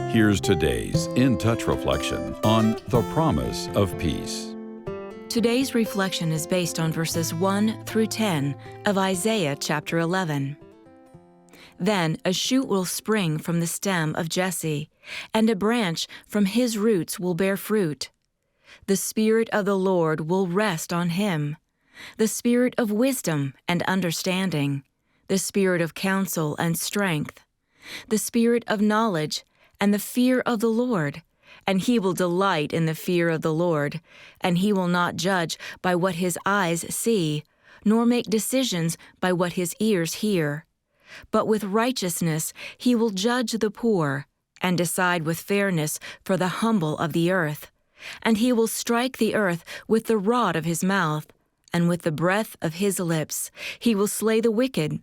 Here's today's In Touch reflection on the promise of peace. Today's reflection is based on verses 1 through 10 of Isaiah chapter 11. Then a shoot will spring from the stem of Jesse, and a branch from his roots will bear fruit. The Spirit of the Lord will rest on him, the Spirit of wisdom and understanding, the Spirit of counsel and strength, the Spirit of knowledge and the fear of the Lord. And he will delight in the fear of the Lord, and he will not judge by what his eyes see, nor make decisions by what his ears hear. But with righteousness he will judge the poor, and decide with fairness for the humble of the earth. And he will strike the earth with the rod of his mouth, and with the breath of his lips he will slay the wicked.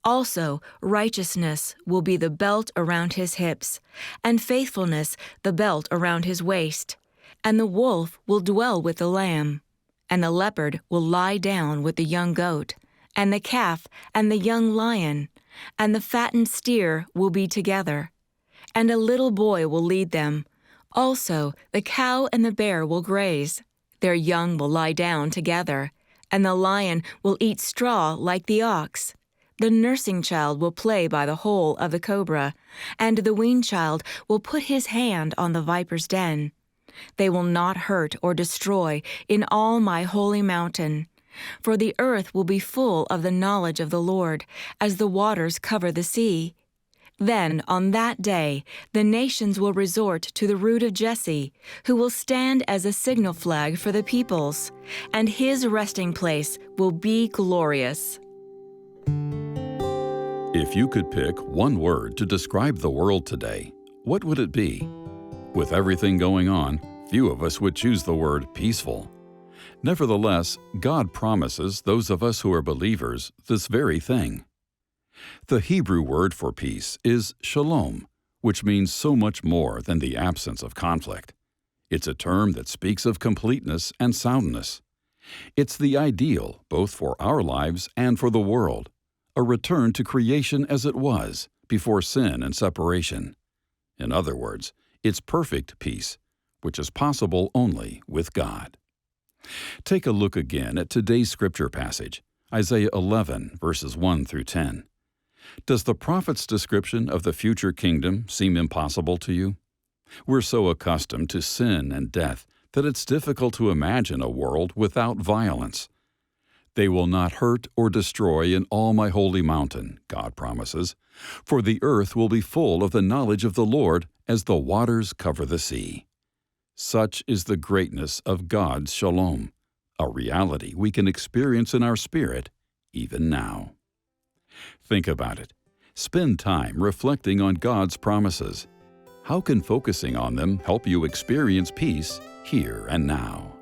Also, righteousness will be the belt around his hips, and faithfulness the belt around his waist. And the wolf will dwell with the lamb, and the leopard will lie down with the young goat, and the calf and the young lion, and the fattened steer will be together. And a little boy will lead them. Also, the cow and the bear will graze. Their young will lie down together, and the lion will eat straw like the ox. The nursing child will play by the hole of the cobra, and the weaned child will put his hand on the viper's den. They will not hurt or destroy in all my holy mountain. For the earth will be full of the knowledge of the Lord, as the waters cover the sea. Then, on that day, the nations will resort to the root of Jesse, who will stand as a signal flag for the peoples, and his resting place will be glorious. If you could pick one word to describe the world today, what would it be? With everything going on, few of us would choose the word peaceful. Nevertheless, God promises those of us who are believers this very thing. The Hebrew word for peace is shalom, which means so much more than the absence of conflict. It's a term that speaks of completeness and soundness. It's the ideal both for our lives and for the world, a return to creation as it was before sin and separation. In other words, it's perfect peace, which is possible only with God. Take a look again at today's scripture passage, Isaiah 11, verses 1 through 10. Does the prophet's description of the future kingdom seem impossible to you? We're so accustomed to sin and death that it's difficult to imagine a world without violence. They will not hurt or destroy in all my holy mountain, God promises, for the earth will be full of the knowledge of the Lord as the waters cover the sea. Such is the greatness of God's shalom, a reality we can experience in our spirit even now. Think about it. Spend time reflecting on God's promises. How can focusing on them help you experience peace here and now?